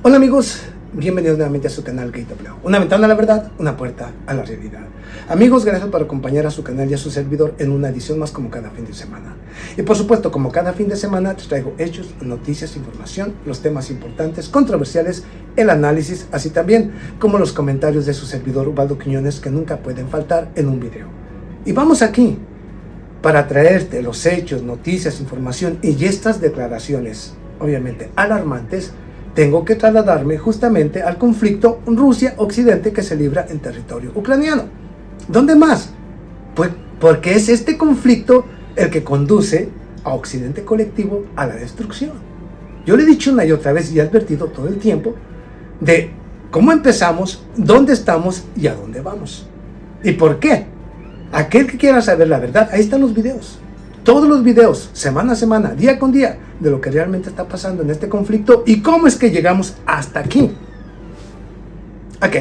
Hola amigos, bienvenidos nuevamente a su canal GateWay. Una ventana a la verdad, una puerta a la realidad. Amigos, gracias por acompañar a su canal y a su servidor en una edición más como cada fin de semana. Y por supuesto, como cada fin de semana, te traigo hechos, noticias, información, los temas importantes, controversiales, el análisis, así también como los comentarios de su servidor Ubaldo Quiñones que nunca pueden faltar en un video. Y vamos aquí para traerte los hechos, noticias, información y estas declaraciones, obviamente alarmantes. Tengo que trasladarme justamente al conflicto Rusia-Occidente que se libra en territorio ucraniano. ¿Dónde más? Pues porque es este conflicto el que conduce a Occidente colectivo a la destrucción. Yo le he dicho una y otra vez y he advertido todo el tiempo de cómo empezamos, dónde estamos y a dónde vamos. ¿Y por qué? Aquel que quiera saber la verdad, ahí están los videos. Todos los videos, semana a semana, día con día, de lo que realmente está pasando en este conflicto y cómo es que llegamos hasta aquí. Ok,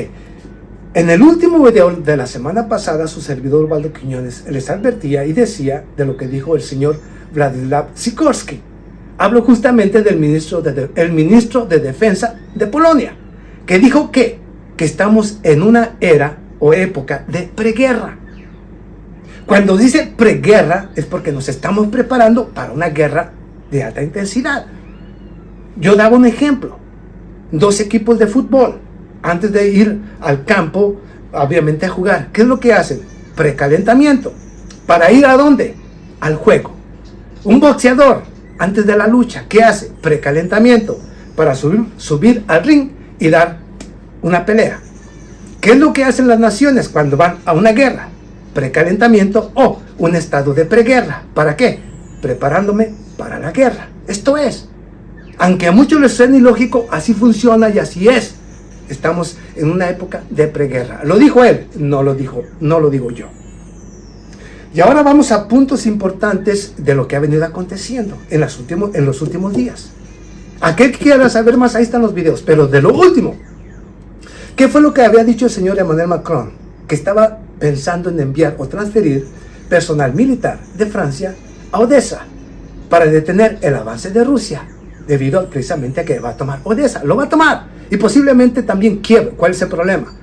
en el último video de la semana pasada, su servidor Ubaldo Quiñones les advertía y decía de lo que dijo el señor Władysław Sikorski. Hablo justamente del ministro de Defensa de Polonia, que dijo que estamos en una era o época de preguerra. Cuando dice preguerra es porque nos estamos preparando para una guerra de alta intensidad. Yo daba un ejemplo. 2 equipos de fútbol, antes de ir al campo, obviamente a jugar, ¿qué es lo que hacen? Precalentamiento. ¿Para ir a dónde? Al juego. Un boxeador, antes de la lucha, ¿qué hace? Precalentamiento. Para subir al ring y dar una pelea. ¿Qué es lo que hacen las naciones cuando van a una guerra? Precalentamiento o un estado de preguerra. ¿Para qué? Preparándome para la guerra. Esto es, aunque a muchos les suene ilógico, así funciona y así es. Estamos en una época de preguerra. Lo dijo él, no lo digo yo. Y ahora vamos a puntos importantes de lo que ha venido aconteciendo en los últimos días. Aquel que quiera saber más, ahí están los videos. Pero de lo último, ¿qué fue lo que había dicho el señor Emmanuel Macron? Que estaba pensando en enviar o transferir personal militar de Francia a Odessa para detener el avance de Rusia, debido precisamente a que va a tomar Odessa, lo va a tomar, y posiblemente también Kiev. ¿Cuál es el problema?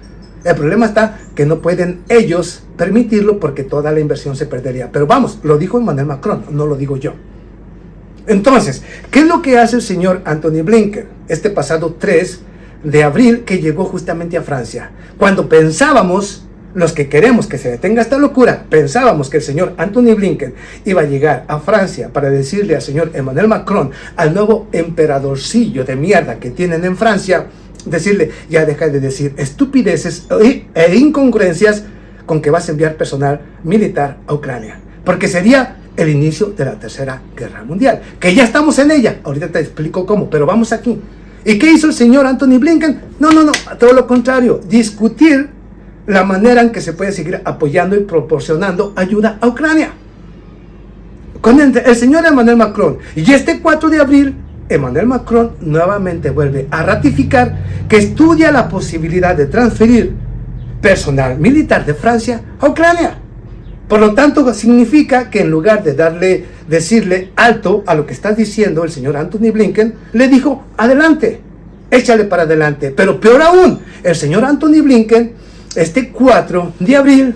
El problema está que no pueden ellos permitirlo porque toda la inversión se perdería. Pero vamos, lo dijo Emmanuel Macron, no lo digo yo. Entonces, ¿qué es lo que hace el señor Antony Blinken este pasado 3 de abril que llegó justamente a Francia? Cuando pensábamos, los que queremos que se detenga esta locura, pensábamos que el señor Antony Blinken iba a llegar a Francia para decirle al señor Emmanuel Macron, al nuevo emperadorcillo de mierda que tienen en Francia, decirle, ya deja de decir estupideces e incongruencias con que vas a enviar personal militar a Ucrania, porque sería el inicio de la Tercera Guerra Mundial, que ya estamos en ella. Ahorita te explico cómo, pero vamos aquí. ¿Y qué hizo el señor Antony Blinken? No, todo lo contrario, discutir la manera en que se puede seguir apoyando y proporcionando ayuda a Ucrania. Con el señor Emmanuel Macron. Y este 4 de abril, Emmanuel Macron nuevamente vuelve a ratificar que estudia la posibilidad de transferir personal militar de Francia a Ucrania. Por lo tanto, significa que en lugar de decirle alto a lo que está diciendo el señor Antony Blinken, le dijo, adelante, échale para adelante. Pero peor aún, el señor Antony Blinken, este 4 de abril,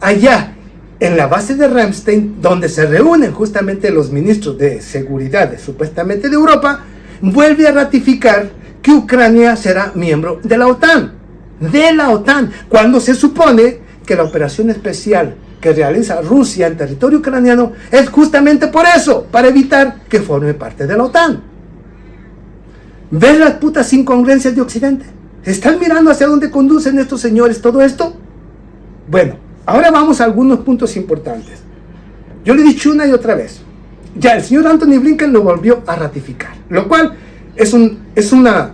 allá en la base de Ramstein, donde se reúnen justamente los ministros de seguridad supuestamente de Europa, vuelve a ratificar que Ucrania será miembro de la OTAN. De la OTAN, cuando se supone que la operación especial que realiza Rusia en territorio ucraniano es justamente por eso, para evitar que forme parte de la OTAN. ¿Ves las putas incongruencias de Occidente? ¿Están mirando hacia dónde conducen estos señores todo esto? Bueno, ahora vamos a algunos puntos importantes. Yo le he dicho una y otra vez. Ya el señor Antony Blinken lo volvió a ratificar, lo cual es una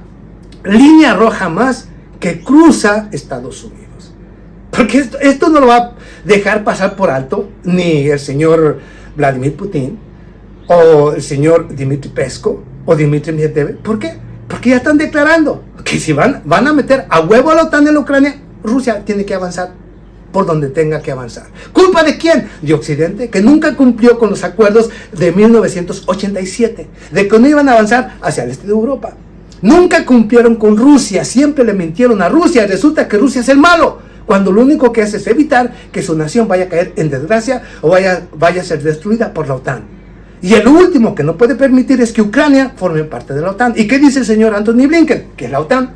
línea roja más que cruza Estados Unidos. Porque esto no lo va a dejar pasar por alto ni el señor Vladimir Putin o el señor Dmitry Peskov o Dmitry Medvedev. ¿Por qué? Porque ya están declarando que si van a meter a huevo a la OTAN en la Ucrania, Rusia tiene que avanzar por donde tenga que avanzar. ¿Culpa de quién? De Occidente, que nunca cumplió con los acuerdos de 1987, de que no iban a avanzar hacia el este de Europa. Nunca cumplieron con Rusia, siempre le mintieron a Rusia, y resulta que Rusia es el malo, cuando lo único que hace es evitar que su nación vaya a caer en desgracia o vaya a ser destruida por la OTAN. Y el último que no puede permitir es que Ucrania forme parte de la OTAN. ¿Y qué dice el señor Anthony Blinken? Que la OTAN,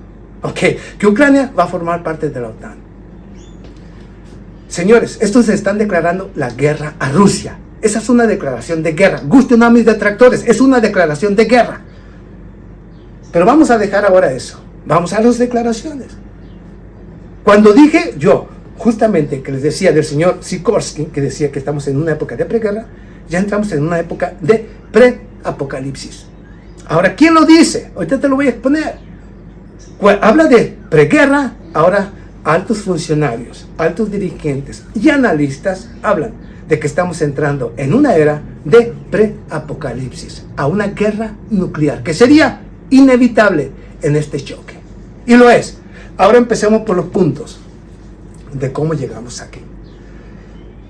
que Ucrania va a formar parte de la OTAN. Señores, estos se están declarando la guerra a Rusia. Esa es una declaración de guerra. Gusten a mis detractores, es una declaración de guerra. Pero vamos a dejar ahora eso. Vamos a las declaraciones. Cuando dije yo, justamente que les decía del señor Sikorsky, que decía que estamos en una época de preguerra, ya entramos en una época de pre-apocalipsis. Ahora, ¿quién lo dice? Ahorita te lo voy a exponer. Habla de preguerra, ahora altos funcionarios, altos dirigentes y analistas hablan de que estamos entrando en una era de pre-apocalipsis, a una guerra nuclear, que sería inevitable en este choque. Y lo es. Ahora empecemos por los puntos de cómo llegamos aquí.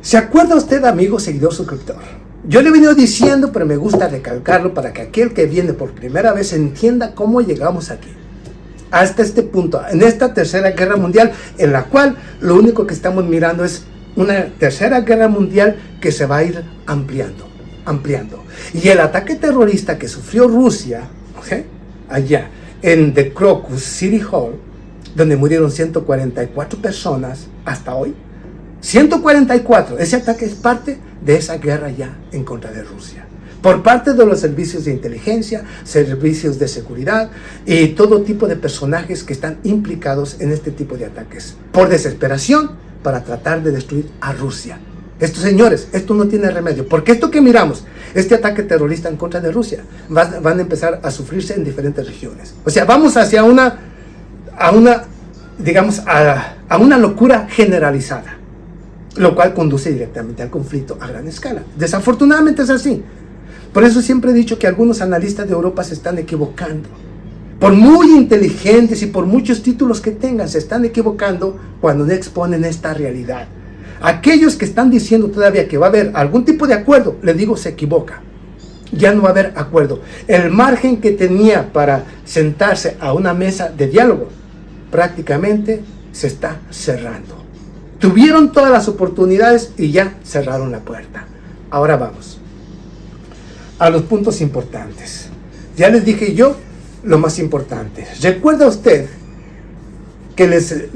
¿Se acuerda usted, amigo, seguidor, suscriptor? Yo le he venido diciendo, pero me gusta recalcarlo para que aquel que viene por primera vez entienda cómo llegamos aquí. Hasta este punto, en esta tercera guerra mundial, en la cual lo único que estamos mirando es una tercera guerra mundial que se va a ir ampliando. Y el ataque terrorista que sufrió Rusia, allá en The Crocus City Hall, donde murieron 144 personas hasta hoy. 144, ese ataque es parte de esa guerra ya en contra de Rusia. Por parte de los servicios de inteligencia, servicios de seguridad y todo tipo de personajes que están implicados en este tipo de ataques. Por desesperación, para tratar de destruir a Rusia. Estos señores, esto no tiene remedio. Porque esto que miramos, este ataque terrorista en contra de Rusia, van a empezar a sufrirse en diferentes regiones. O sea, vamos hacia una locura generalizada, lo cual conduce directamente al conflicto a gran escala. Desafortunadamente es así. Por eso siempre he dicho que algunos analistas de Europa se están equivocando. Por muy inteligentes y por muchos títulos que tengan, se están equivocando cuando no exponen esta realidad. Aquellos que están diciendo todavía que va a haber algún tipo de acuerdo, les digo, se equivoca. Ya no va a haber acuerdo. El margen que tenía para sentarse a una mesa de diálogo prácticamente se está cerrando. Tuvieron todas las oportunidades y ya cerraron la puerta. Ahora vamos a los puntos importantes. Ya les dije yo lo más importante. ¿Recuerda usted que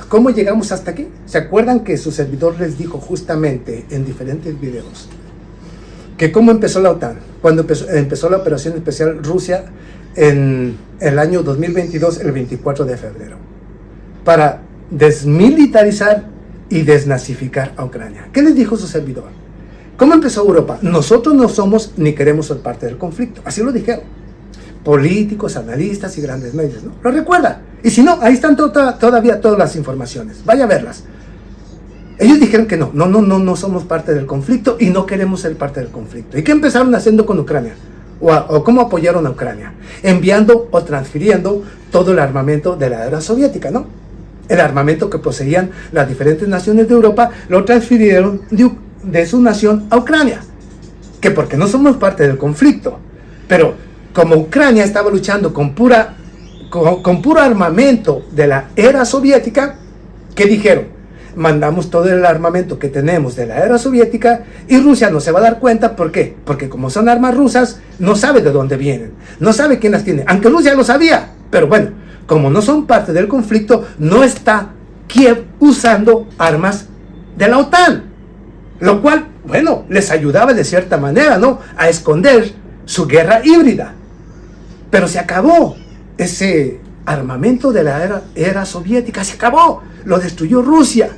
cómo llegamos hasta aquí? ¿Se acuerdan que su servidor les dijo justamente en diferentes videos que cómo empezó la OTAN? Cuando empezó la operación especial Rusia en el año 2022, el 24 de febrero, para desmilitarizar y desnazificar a Ucrania. ¿Qué les dijo su servidor? ¿Cómo empezó Europa? Nosotros no somos ni queremos ser parte del conflicto. Así lo dijeron políticos, analistas y grandes medios, ¿no? ¿Lo recuerda? Y si no, ahí están todavía todas las informaciones. Vaya a verlas. Ellos dijeron que no somos parte del conflicto y no queremos ser parte del conflicto. ¿Y qué empezaron haciendo con Ucrania? ¿O cómo apoyaron a Ucrania? Enviando o transfiriendo todo el armamento de la era soviética, ¿no? El armamento que poseían las diferentes naciones de Europa lo transfirieron de su nación a Ucrania. Que porque no somos parte del conflicto. Pero como Ucrania estaba luchando con puro armamento de la era soviética, ¿qué dijeron? Mandamos todo el armamento que tenemos de la era soviética y Rusia no se va a dar cuenta. ¿Por qué? Porque como son armas rusas, no sabe de dónde vienen, no sabe quién las tiene, aunque Rusia lo sabía, pero bueno, como no son parte del conflicto, no está Kiev usando armas de la OTAN, lo cual, bueno, les ayudaba de cierta manera, ¿no?, a esconder su guerra híbrida. Pero se acabó ese armamento de la era soviética, se acabó, lo destruyó Rusia.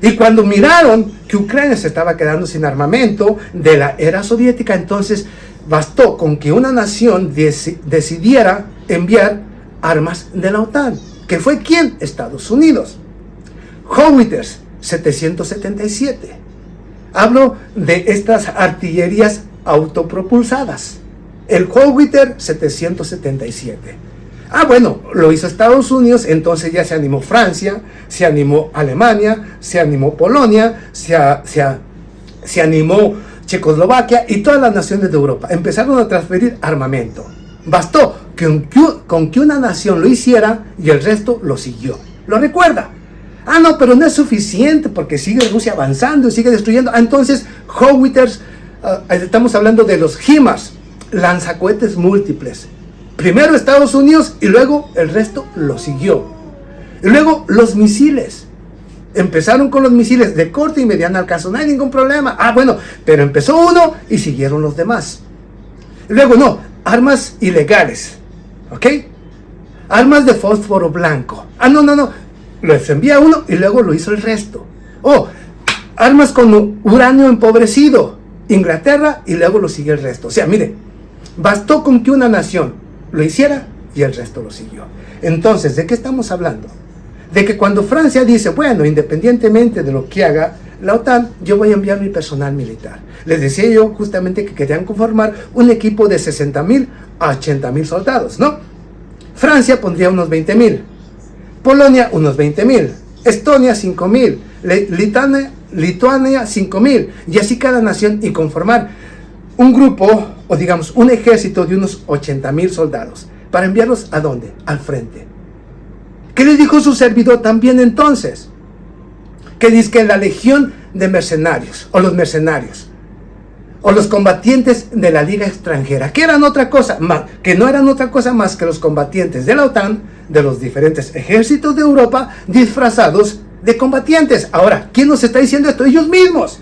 Y cuando miraron que Ucrania se estaba quedando sin armamento de la era soviética, entonces bastó con que una nación decidiera enviar armas de la OTAN. ¿Que fue quién? Estados Unidos. Howitzer 777. Hablo de estas artillerías autopropulsadas. El Howitzer 777. Bueno, lo hizo Estados Unidos, entonces ya se animó Francia, se animó Alemania, se animó Polonia, se animó Checoslovaquia y todas las naciones de Europa. Empezaron a transferir armamento. Bastó con que una nación lo hiciera y el resto lo siguió. ¿Lo recuerda? No, pero no es suficiente porque sigue Rusia avanzando y sigue destruyendo. Entonces, Howitzers, estamos hablando de los HIMARS, lanzacohetes múltiples. Primero Estados Unidos y luego el resto lo siguió. Y luego los misiles. Empezaron con los misiles de corto y mediano alcance, no hay ningún problema. Bueno, pero empezó uno y siguieron los demás. Y luego no, armas ilegales, ¿ok? Armas de fósforo blanco. No, los envía uno y luego lo hizo el resto. Armas con uranio empobrecido, Inglaterra, y luego lo sigue el resto. O sea, mire, bastó con que una nación lo hiciera y el resto lo siguió. Entonces, ¿de qué estamos hablando? De que cuando Francia dice, bueno, independientemente de lo que haga la OTAN, yo voy a enviar mi personal militar. Les decía yo justamente que querían conformar un equipo de 60,000 a 80,000 soldados, ¿no? Francia pondría unos 20,000, Polonia unos 20,000, Estonia 5,000, Lituania 5,000, y así cada nación, y conformar un grupo, o digamos un ejército de unos 80,000 soldados, para enviarlos ¿a dónde? Al frente. ¿Qué le dijo su servidor también entonces? Que dice que la legión de mercenarios, o los mercenarios, o los combatientes de la liga extranjera, que eran otra cosa, que no eran otra cosa más que los combatientes de la OTAN, de los diferentes ejércitos de Europa, disfrazados de combatientes. Ahora, ¿quién nos está diciendo esto? Ellos mismos,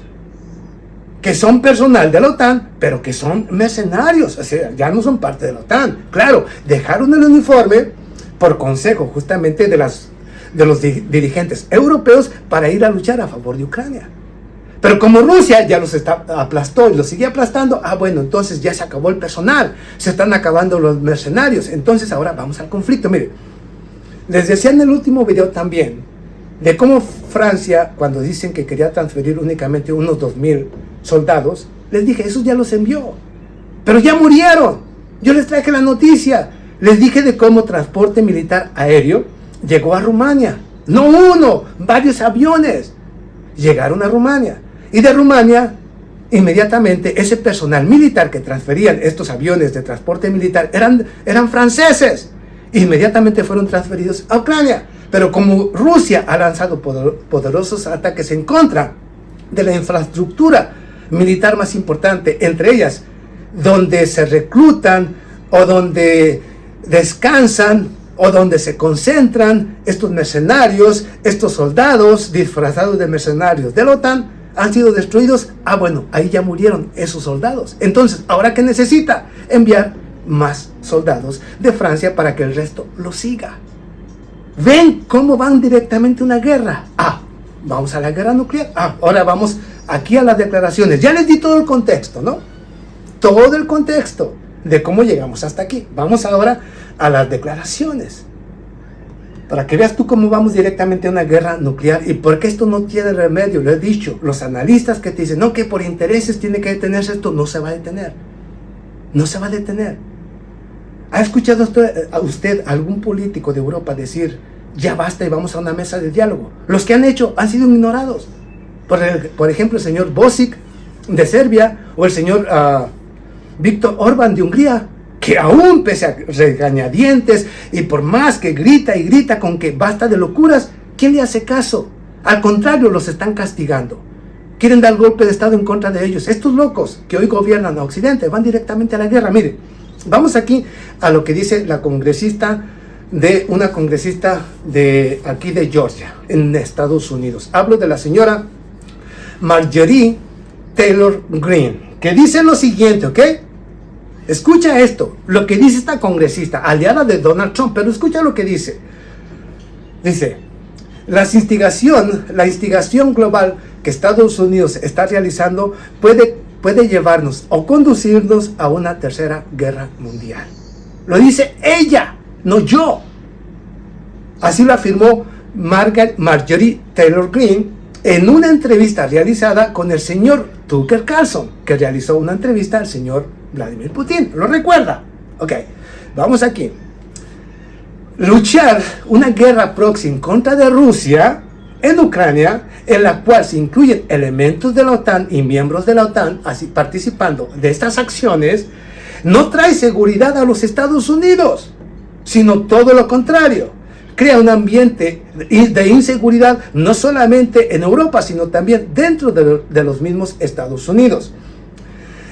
que son personal de la OTAN, pero que son mercenarios, o sea, ya no son parte de la OTAN. Claro, dejaron el uniforme por consejo justamente de los dirigentes europeos para ir a luchar a favor de Ucrania. Pero como Rusia ya los aplastó y los sigue aplastando, bueno, entonces ya se acabó el personal, se están acabando los mercenarios. Entonces ahora vamos al conflicto. Mire, les decía en el último video también de cómo Francia, cuando dicen que quería transferir únicamente unos 2,000 soldados, les dije, esos ya los envió, pero ya murieron. Yo les traje la noticia. Les dije de cómo transporte militar aéreo llegó a Rumania. No uno, varios aviones llegaron a Rumania. Y de Rumania, inmediatamente, ese personal militar que transferían estos aviones de transporte militar eran franceses. Inmediatamente fueron transferidos a Ucrania. Pero como Rusia ha lanzado poderosos ataques en contra de la infraestructura militar más importante, entre ellas, donde se reclutan o donde descansan o donde se concentran estos mercenarios, estos soldados disfrazados de mercenarios de la OTAN, han sido destruidos. Bueno, ahí ya murieron esos soldados. Entonces, ¿ahora qué necesita? Enviar más soldados de Francia para que el resto lo siga. ¿Ven cómo van directamente a una guerra? Vamos a la guerra nuclear. Ahora vamos aquí a las declaraciones. Ya les di todo el contexto, ¿no? Todo el contexto de cómo llegamos hasta aquí. Vamos ahora a las declaraciones, para que veas tú cómo vamos directamente a una guerra nuclear y por qué esto no tiene remedio. Lo he dicho, los analistas que te dicen, no, que por intereses tiene que detenerse esto, no se va a detener. No se va a detener. ¿Ha escuchado usted algún político de Europa decir, ya basta y vamos a una mesa de diálogo? Los que han hecho han sido ignorados. Por ejemplo, el señor Bosic de Serbia o el señor Víctor Orbán de Hungría, que aún pese a regañadientes y por más que grita y grita con que basta de locuras, ¿quién le hace caso? Al contrario, los están castigando. Quieren dar golpe de estado en contra de ellos. Estos locos que hoy gobiernan a Occidente van directamente a la guerra. Mire, vamos aquí a lo que dice una congresista de aquí de Georgia, en Estados Unidos. Hablo de la señora Marjorie Taylor Greene, que dice lo siguiente, ¿ok? Escucha esto, lo que dice esta congresista, aliada de Donald Trump, pero escucha lo que dice. Dice, la instigación global que Estados Unidos está realizando puede llevarnos o conducirnos a una tercera guerra mundial. Lo dice ella, no yo. Así lo afirmó Marjorie Taylor Greene en una entrevista realizada con el señor Tucker Carlson, que realizó una entrevista al señor Vladimir Putin. ¿Lo recuerda? Ok, vamos aquí. luchar una guerra próxima en contra de Rusia en Ucrania, en la cual se incluyen elementos de la OTAN y miembros de la OTAN así participando de estas acciones, no trae seguridad a los Estados Unidos, sino todo lo contrario. Crea un ambiente de inseguridad no solamente en Europa, sino también dentro de los mismos Estados Unidos.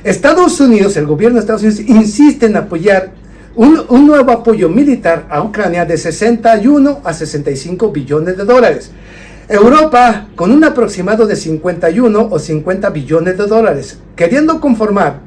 Estados Unidos, el gobierno de Estados Unidos, insiste en apoyar un nuevo apoyo militar a Ucrania de 61 a 65 billones de dólares. Europa, con un aproximado de 51 o 50 billones de dólares, queriendo conformar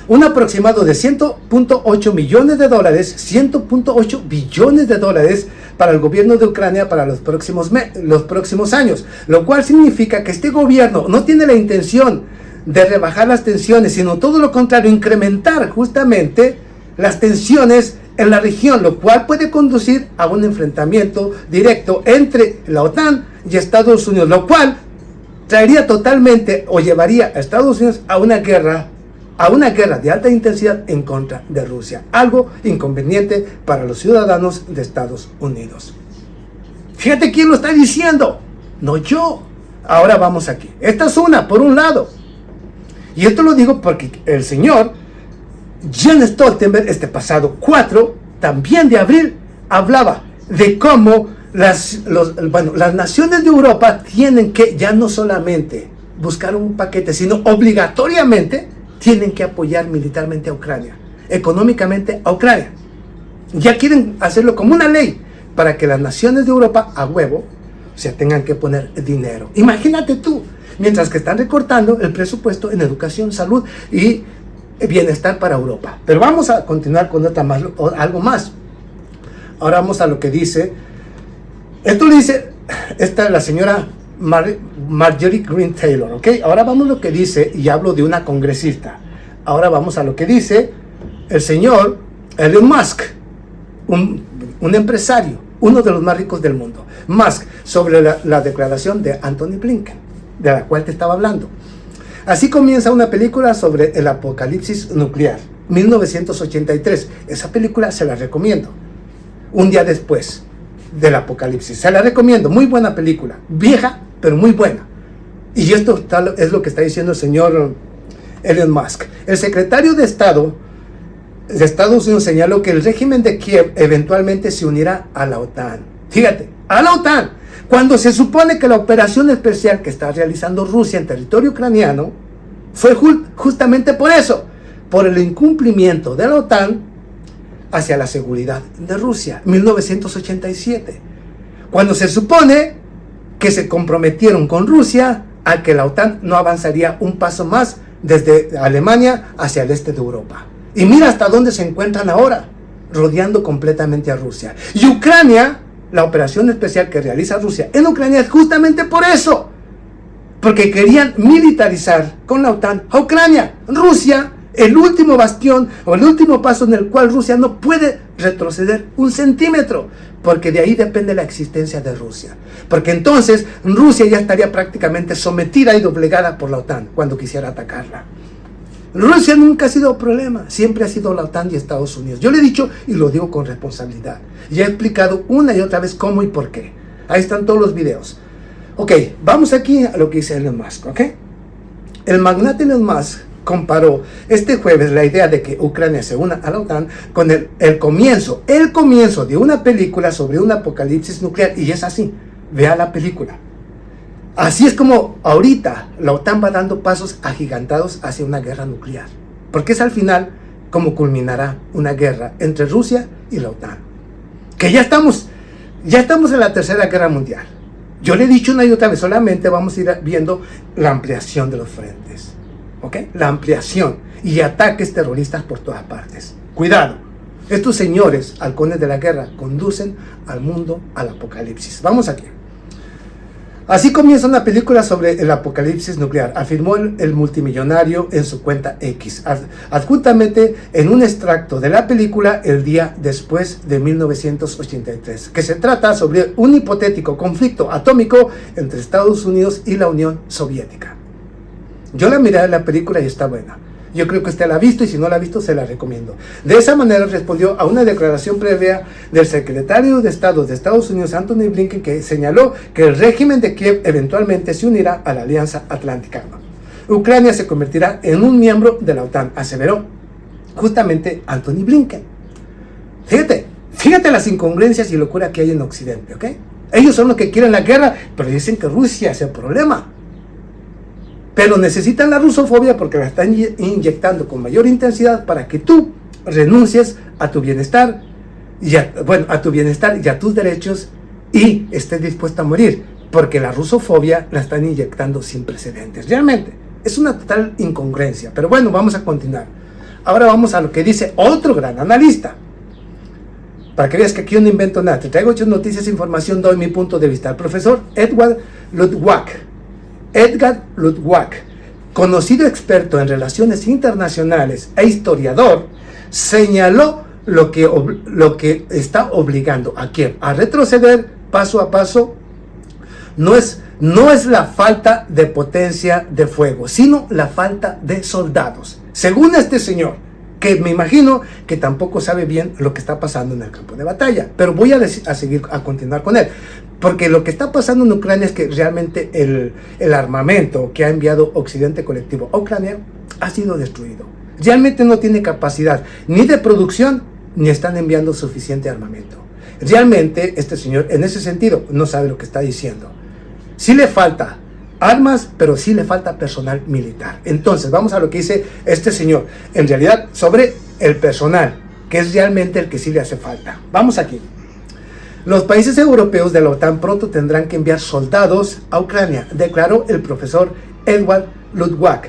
un aproximado de 100.8 millones de dólares, 100.8 billones de dólares para el gobierno de Ucrania para los próximos años, lo cual significa que este gobierno no tiene la intención de rebajar las tensiones, sino todo lo contrario, incrementar justamente las tensiones en la región, lo cual puede conducir a un enfrentamiento directo entre la OTAN y Estados Unidos, lo cual traería totalmente o llevaría a Estados Unidos a una guerra de alta intensidad en contra de Rusia, algo inconveniente para los ciudadanos de Estados Unidos. Fíjate quién lo está diciendo, no yo. Ahora vamos aquí. Esta es una, por un lado. Y esto lo digo porque el señor Jens Stoltenberg, este pasado 4, también de abril, hablaba de cómo las naciones de Europa tienen que ya no solamente buscar un paquete, sino obligatoriamente tienen que apoyar militarmente a Ucrania, económicamente a Ucrania. Ya quieren hacerlo como una ley para que las naciones de Europa a huevo tengan que poner dinero. Imagínate tú, mientras que están recortando el presupuesto en educación, salud y bienestar para Europa. Pero vamos a continuar con algo más. Ahora vamos a lo que dice. Esto lo dice la señora Marjorie Greene Taylor, ¿ok? Ahora vamos a lo que dice, y hablo de una congresista. Ahora vamos a lo que dice el señor Elon Musk, un empresario, uno de los más ricos del mundo. Musk, sobre la declaración de Anthony Blinken, de la cual te estaba hablando. Así comienza una película sobre el apocalipsis nuclear, 1983. Esa película se la recomiendo. Un día después del apocalipsis. Se la recomiendo. Muy buena película. Vieja, pero muy buena. Y esto es lo que está diciendo el señor Elon Musk. El secretario de Estado de Estados Unidos señaló que el régimen de Kiev eventualmente se unirá a la OTAN. Fíjate, a la OTAN. Cuando se supone que la operación especial que está realizando Rusia en territorio ucraniano fue justamente por eso, por el incumplimiento de la OTAN hacia la seguridad de Rusia, 1987, cuando se supone que se comprometieron con Rusia a que la OTAN no avanzaría un paso más desde Alemania hacia el este de Europa. Y mira hasta dónde se encuentran ahora, rodeando completamente a Rusia. Y Ucrania, la operación especial que realiza Rusia en Ucrania es justamente por eso, porque querían militarizar con la OTAN a Ucrania. Rusia, el último bastión o el último paso en el cual Rusia no puede retroceder un centímetro, porque de ahí depende la existencia de Rusia. Porque entonces Rusia ya estaría prácticamente sometida y doblegada por la OTAN cuando quisiera atacarla. Rusia nunca ha sido problema, siempre ha sido la OTAN y Estados Unidos. Yo le he dicho y lo digo con responsabilidad. Ya he explicado una y otra vez cómo y por qué. Ahí están todos los videos. Ok, vamos aquí a lo que dice Elon Musk, ¿ok? El magnate Elon Musk comparó este jueves la idea de que Ucrania se una a la OTAN con el comienzo de una película sobre un apocalipsis nuclear. Y es así, vea la película. Así es como ahorita la OTAN va dando pasos agigantados hacia una guerra nuclear. Porque es al final como culminará una guerra entre Rusia y la OTAN. Que ya estamos en la Tercera Guerra Mundial. Yo le he dicho una y otra vez, solamente vamos a ir viendo la ampliación de los frentes. ¿Ok? La ampliación y ataques terroristas por todas partes. Cuidado. Estos señores, halcones de la guerra, conducen al mundo al apocalipsis. Vamos aquí. Así comienza una película sobre el apocalipsis nuclear, afirmó el multimillonario en su cuenta X, adjuntamente en un extracto de la película el día después de 1983, que se trata sobre un hipotético conflicto atómico entre Estados Unidos y la Unión Soviética. Yo la miré en la película y está buena. Yo creo que usted la ha visto y si no la ha visto se la recomiendo. De esa manera respondió a una declaración previa del secretario de Estado de Estados Unidos, Anthony Blinken, que señaló que el régimen de Kiev eventualmente se unirá a la Alianza Atlántica. Ucrania se convertirá en un miembro de la OTAN, aseveró justamente Anthony Blinken. Fíjate las incongruencias y locura que hay en Occidente, ¿ok? Ellos son los que quieren la guerra, pero dicen que Rusia es el problema. Pero necesitan la rusofobia porque la están inyectando con mayor intensidad para que tú renuncies a tu bienestar, a tu bienestar y a tus derechos y estés dispuesto a morir, porque la rusofobia la están inyectando sin precedentes. Realmente es una total incongruencia, pero bueno, vamos a continuar. Ahora vamos a lo que dice otro gran analista. Para que veas que aquí yo no invento nada, te traigo hechos, noticias, información, doy mi punto de vista. El profesor Edward Luttwak, conocido experto en relaciones internacionales e historiador, señaló lo que está obligando a Kiev a retroceder paso a paso. No es la falta de potencia de fuego, sino la falta de soldados. Según este señor, que me imagino que tampoco sabe bien lo que está pasando en el campo de batalla, pero voy a continuar con él. Porque lo que está pasando en Ucrania es que realmente el armamento que ha enviado Occidente colectivo a Ucrania ha sido destruido. Realmente no tiene capacidad ni de producción, ni están enviando suficiente armamento. Realmente este señor, en ese sentido, no sabe lo que está diciendo. Sí le falta armas, pero sí le falta personal militar. Entonces, vamos a lo que dice este señor, en realidad, sobre el personal, que es realmente el que sí le hace falta. Vamos aquí. Los países europeos de la OTAN pronto tendrán que enviar soldados a Ucrania, declaró el profesor Edward Luttwak,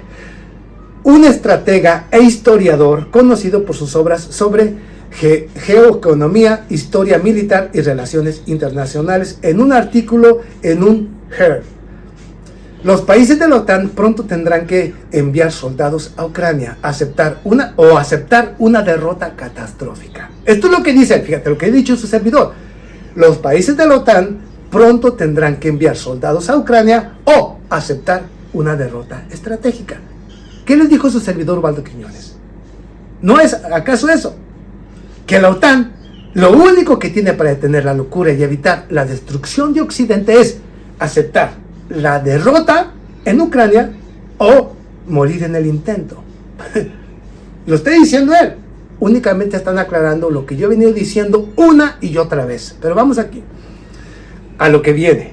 un estratega e historiador conocido por sus obras sobre geoeconomía, historia militar y relaciones internacionales, en un artículo en un Her. Los países de la OTAN pronto tendrán que enviar soldados a Ucrania, aceptar una derrota catastrófica. Esto es lo que dice, fíjate lo que ha dicho su servidor. Los países de la OTAN pronto tendrán que enviar soldados a Ucrania o aceptar una derrota estratégica. ¿Qué les dijo su servidor Ubaldo Quiñones? ¿No es acaso eso? Que la OTAN lo único que tiene para detener la locura y evitar la destrucción de Occidente es aceptar la derrota en Ucrania o morir en el intento. Lo está diciendo él. Únicamente están aclarando lo que yo he venido diciendo una y otra vez. Pero vamos aquí a lo que viene.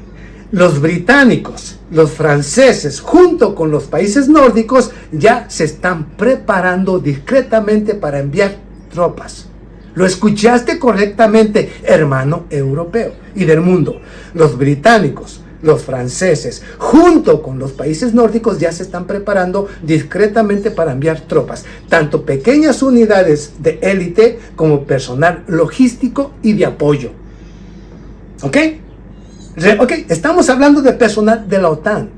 Los británicos, los franceses, junto con los países nórdicos, ya se están preparando discretamente para enviar tropas. Lo escuchaste correctamente, hermano europeo y del mundo. Los británicos, los franceses, junto con los países nórdicos, ya se están preparando discretamente para enviar tropas, tanto pequeñas unidades de élite como personal logístico y de apoyo. ¿Ok? Estamos hablando de personal de la OTAN,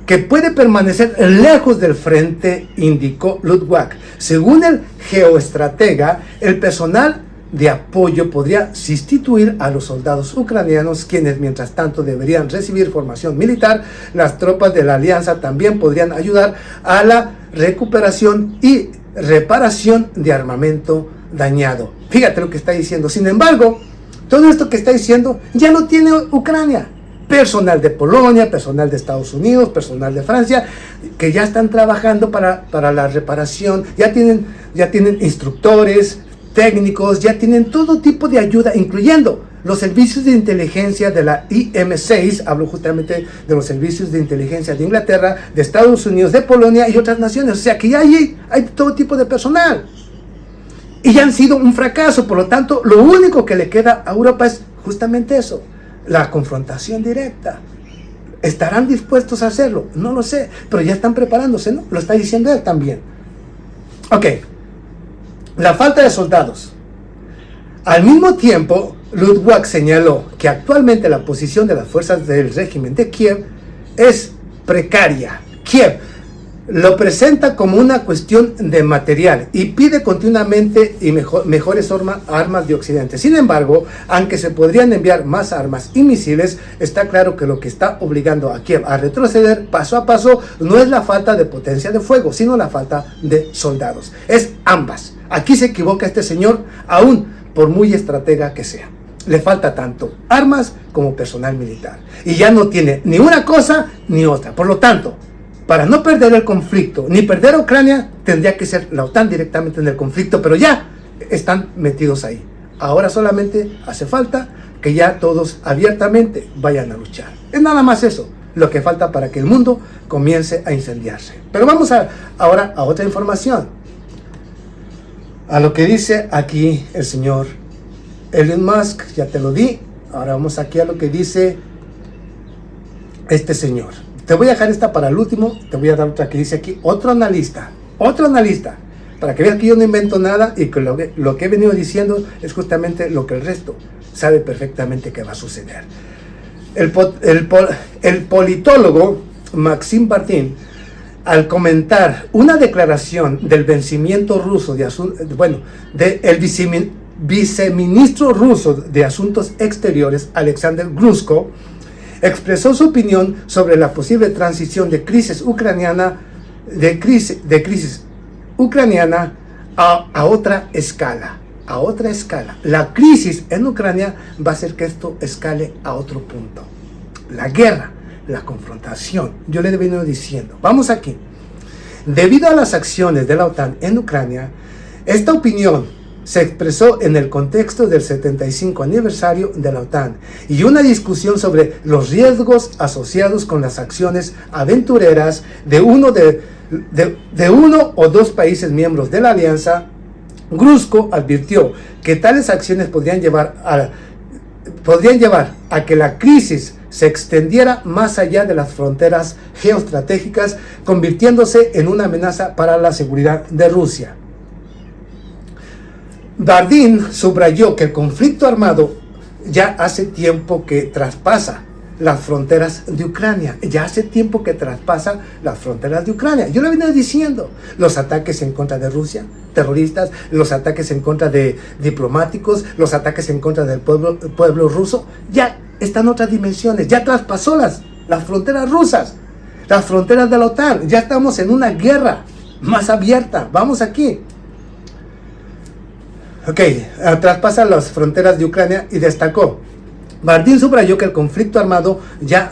que puede permanecer lejos del frente, indicó Luttwak. Según el geoestratega, el personal de apoyo podría sustituir a los soldados ucranianos, quienes mientras tanto deberían recibir formación militar. Las tropas de la alianza también podrían ayudar a la recuperación y reparación de armamento dañado. Fíjate lo que está diciendo. Sin embargo, todo esto que está diciendo ya lo tiene Ucrania. Personal de Polonia, personal de Estados Unidos, personal de Francia, que ya están trabajando para la reparación, ya tienen instructores, técnicos, ya tienen todo tipo de ayuda, incluyendo los servicios de inteligencia de la IM6, hablo justamente de los servicios de inteligencia de Inglaterra, de Estados Unidos, de Polonia y otras naciones. O sea que ya hay todo tipo de personal. Y ya han sido un fracaso, por lo tanto, lo único que le queda a Europa es justamente eso, la confrontación directa. ¿Estarán dispuestos a hacerlo? No lo sé, pero ya están preparándose, ¿no? Lo está diciendo él también. Ok. La falta de soldados. Al mismo tiempo, Luttwak señaló que actualmente la posición de las fuerzas del régimen de Kiev es precaria. Kiev, lo presenta como una cuestión de material y pide continuamente y mejores armas de Occidente. Sin embargo, aunque se podrían enviar más armas y misiles, está claro que lo que está obligando a Kiev a retroceder paso a paso no es la falta de potencia de fuego, sino la falta de soldados. Es ambas. Aquí se equivoca este señor, aún por muy estratega que sea. Le falta tanto armas como personal militar. Y ya no tiene ni una cosa ni otra. Por lo tanto, para no perder el conflicto, ni perder a Ucrania, tendría que ser la OTAN directamente en el conflicto, pero ya están metidos ahí. Ahora solamente hace falta que ya todos abiertamente vayan a luchar. Es nada más eso lo que falta para que el mundo comience a incendiarse. Pero vamos ahora a otra información. A lo que dice aquí el señor Elon Musk, ya te lo di. Ahora vamos aquí a lo que dice este señor. Te voy a dejar esta para el último, te voy a dar otra que dice aquí, otro analista, para que veas que yo no invento nada y que lo que he venido diciendo es justamente lo que el resto sabe perfectamente que va a suceder. El politólogo Maxim Bardin, al comentar una declaración del vencimiento ruso del viceministro ruso de Asuntos Exteriores, Alexander Grushko, expresó su opinión sobre la posible transición de crisis ucraniana a otra escala. La crisis en Ucrania va a hacer que esto escale a otro punto. La guerra, la confrontación. Yo le he venido diciendo, vamos aquí. Debido a las acciones de la OTAN en Ucrania, esta opinión se expresó en el contexto del 75 aniversario de la OTAN y una discusión sobre los riesgos asociados con las acciones aventureras de uno o dos países miembros de la alianza. Grushko advirtió que tales acciones podrían llevar a que la crisis se extendiera más allá de las fronteras geoestratégicas, convirtiéndose en una amenaza para la seguridad de Rusia. Bardin subrayó que el conflicto armado ya hace tiempo que traspasa las fronteras de Ucrania. Yo le venía diciendo, los ataques en contra de Rusia, terroristas, los ataques en contra de diplomáticos, los ataques en contra del pueblo ruso, ya están en otras dimensiones, ya traspasó las fronteras rusas, las fronteras de la OTAN, ya estamos en una guerra más abierta. Vamos aquí. Traspasa las fronteras de Ucrania y destacó. Bardin subrayó que el conflicto armado ya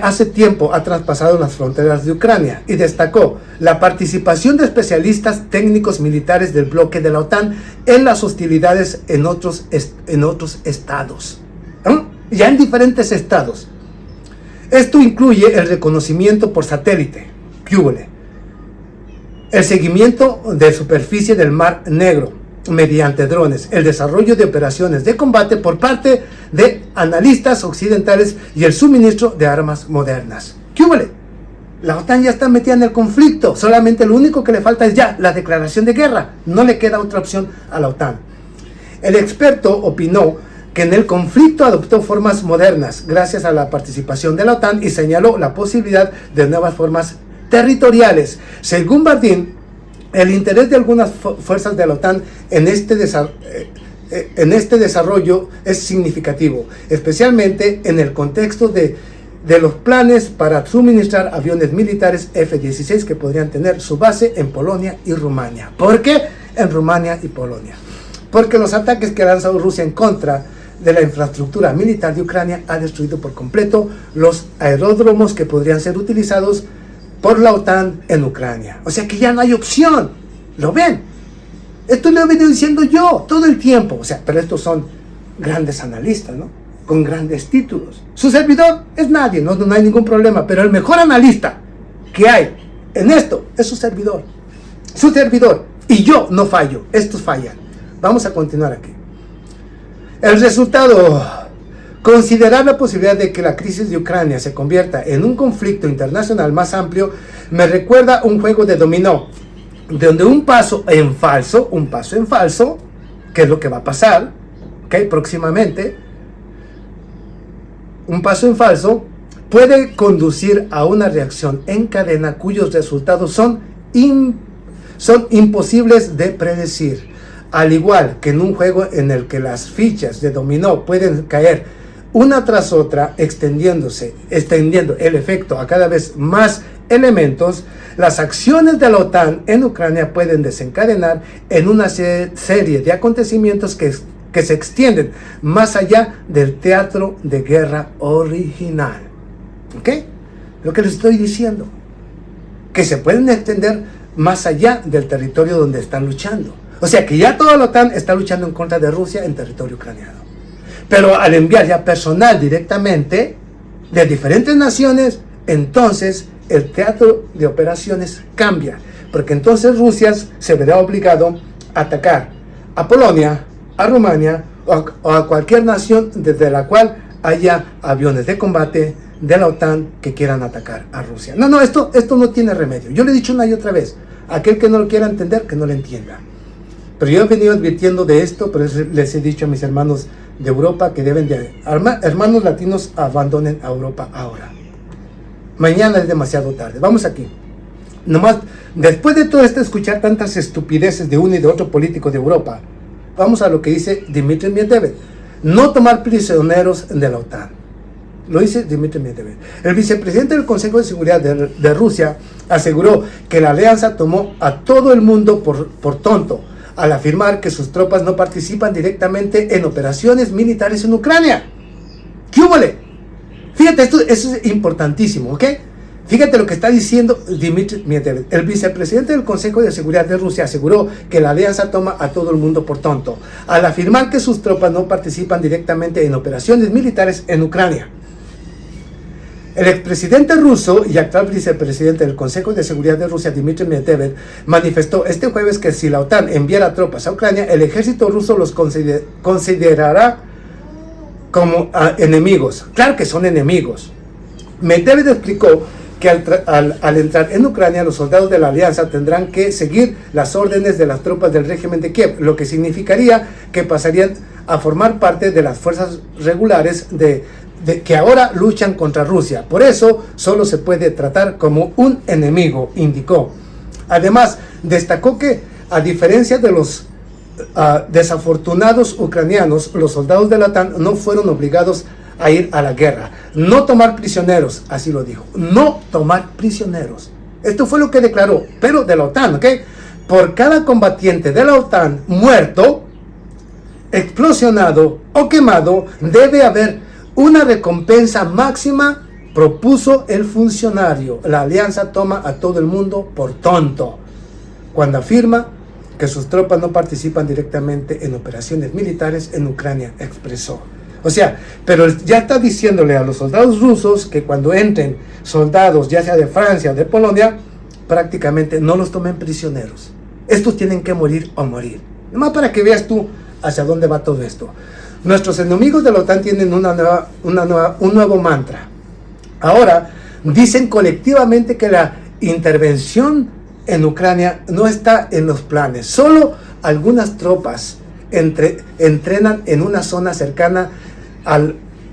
hace tiempo ha traspasado las fronteras de Ucrania y destacó la participación de especialistas técnicos militares del bloque de la OTAN en las hostilidades en otros estados. Ya en diferentes estados. Esto incluye el reconocimiento por satélite, el seguimiento de superficie del Mar Negro mediante drones, el desarrollo de operaciones de combate por parte de analistas occidentales y el suministro de armas modernas. La OTAN ya está metida en el conflicto, solamente lo único que le falta es ya la declaración de guerra, no le queda otra opción a la OTAN. El experto opinó que en el conflicto adoptó formas modernas gracias a la participación de la OTAN y señaló la posibilidad de nuevas formas territoriales. Según Bardin, el interés de algunas fuerzas de la OTAN en este desarrollo es significativo, especialmente en el contexto de los planes para suministrar aviones militares F-16 que podrían tener su base en Polonia y Rumania. ¿Por qué en Rumania y Polonia? Porque los ataques que ha lanzado Rusia en contra de la infraestructura militar de Ucrania ha destruido por completo los aeródromos que podrían ser utilizados por la OTAN en Ucrania. O sea que ya no hay opción. ¿Lo ven? Esto lo he venido diciendo yo todo el tiempo. O sea, pero estos son grandes analistas, ¿no? Con grandes títulos. Su servidor es nadie, no hay ningún problema. Pero el mejor analista que hay en esto es su servidor. Su servidor. Y yo no fallo. Estos fallan. Vamos a continuar aquí. El resultado. Considerar la posibilidad de que la crisis de Ucrania se convierta en un conflicto internacional más amplio me recuerda un juego de dominó, donde un paso en falso, que es lo que va a pasar, próximamente, un paso en falso puede conducir a una reacción en cadena cuyos resultados son imposibles de predecir. Al igual que en un juego en el que las fichas de dominó pueden caer una tras otra, extendiendo el efecto a cada vez más elementos, las acciones de la OTAN en Ucrania pueden desencadenar en una serie de acontecimientos que se extienden más allá del teatro de guerra original. ¿Ok? Lo que les estoy diciendo, que se pueden extender más allá del territorio donde están luchando. O sea que ya toda la OTAN está luchando en contra de Rusia en territorio ucraniano. Pero al enviar ya personal directamente de diferentes naciones, entonces el teatro de operaciones cambia. Porque entonces Rusia se verá obligado a atacar a Polonia, a Rumania o a cualquier nación desde la cual haya aviones de combate de la OTAN que quieran atacar a Rusia. No, esto no tiene remedio. Yo le he dicho una y otra vez, aquel que no lo quiera entender, que no lo entienda. Pero yo he venido advirtiendo de esto, pero les he dicho a mis hermanos de Europa que deben de, hermanos latinos, abandonen a Europa ahora. Mañana es demasiado tarde. Vamos aquí. Nomás, después de todo esto, escuchar tantas estupideces de uno y de otro político de Europa, vamos a lo que dice Dmitry Medvedev. No tomar prisioneros de la OTAN. Lo dice Dmitry Medvedev. El vicepresidente del Consejo de Seguridad de Rusia aseguró que la alianza tomó a todo el mundo por tonto al afirmar que sus tropas no participan directamente en operaciones militares en Ucrania. ¿Qué húbole? Fíjate, eso es importantísimo, ¿ok? Fíjate lo que está diciendo Dmitry Medvedev. El vicepresidente del Consejo de Seguridad de Rusia aseguró que la alianza toma a todo el mundo por tonto al afirmar que sus tropas no participan directamente en operaciones militares en Ucrania. El expresidente ruso y actual vicepresidente del Consejo de Seguridad de Rusia, Dmitry Medvedev, manifestó este jueves que si la OTAN enviara tropas a Ucrania, el ejército ruso los considerará como enemigos. Claro que son enemigos. Medvedev explicó que al entrar en Ucrania, los soldados de la alianza tendrán que seguir las órdenes de las tropas del régimen de Kiev, lo que significaría que pasarían a formar parte de las fuerzas regulares que ahora luchan contra Rusia. Por eso solo se puede tratar como un enemigo, indicó. Además, destacó que a diferencia de los desafortunados ucranianos, los soldados de la OTAN no fueron obligados a ir a la guerra. No tomar prisioneros, así lo dijo. No tomar prisioneros. Esto fue lo que declaró, pero de la OTAN, ¿ok? Por cada combatiente de la OTAN muerto, explosionado o quemado, debe haber una recompensa máxima, propuso el funcionario. La alianza toma a todo el mundo por tonto cuando afirma que sus tropas no participan directamente en operaciones militares en Ucrania, expresó. O sea, pero ya está diciéndole a los soldados rusos que cuando entren soldados, ya sea de Francia o de Polonia, prácticamente no los tomen prisioneros. Estos tienen que morir o morir. Nomás para que veas tú hacia dónde va todo esto. Nuestros enemigos de la OTAN tienen un nuevo mantra. Ahora dicen colectivamente que la intervención en Ucrania no está en los planes. Solo algunas tropas entrenan en una zona cercana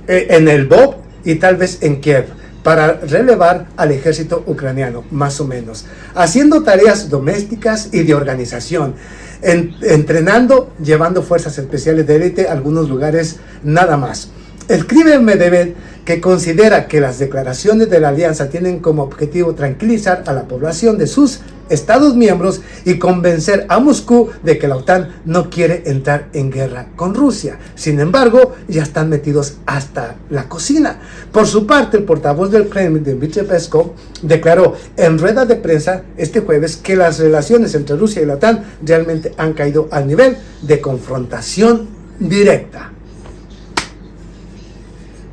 en el Lvov y tal vez en Kiev para relevar al ejército ucraniano, más o menos, haciendo tareas domésticas y de organización, entrenando, llevando fuerzas especiales de élite a algunos lugares nada más. Escribe Medvedev que considera que las declaraciones de la alianza tienen como objetivo tranquilizar a la población de sus Estados miembros y convencer a Moscú de que la OTAN no quiere entrar en guerra con Rusia. Sin embargo, ya están metidos hasta la cocina. Por su parte, el portavoz del Kremlin, Dmitry Peskov, declaró en rueda de prensa este jueves que las relaciones entre Rusia y la OTAN realmente han caído al nivel de confrontación directa.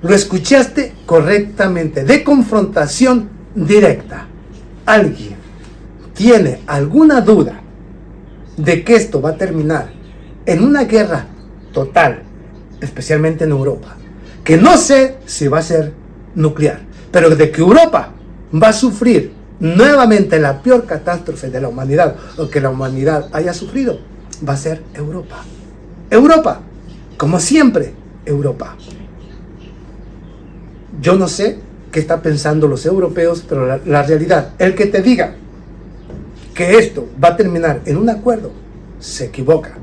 Lo escuchaste correctamente, de confrontación directa. ¿Alguien tiene alguna duda de que esto va a terminar en una guerra total, especialmente en Europa? Que no sé si va a ser nuclear, pero de que Europa va a sufrir nuevamente la peor catástrofe de la humanidad, o que la humanidad haya sufrido, va a ser Europa. Europa, como siempre, Europa. Yo no sé qué están pensando los europeos, pero la realidad, el que te diga que esto va a terminar en un acuerdo, se equivoca.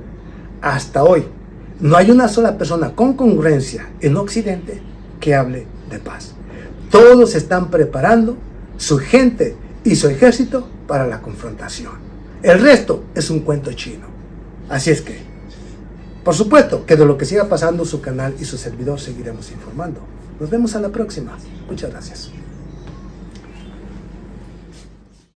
Hasta hoy, no hay una sola persona con congruencia en Occidente que hable de paz. Todos están preparando su gente y su ejército para la confrontación. El resto es un cuento chino. Así es que, por supuesto, que de lo que siga pasando su canal y su servidor seguiremos informando. Nos vemos a la próxima. Muchas gracias.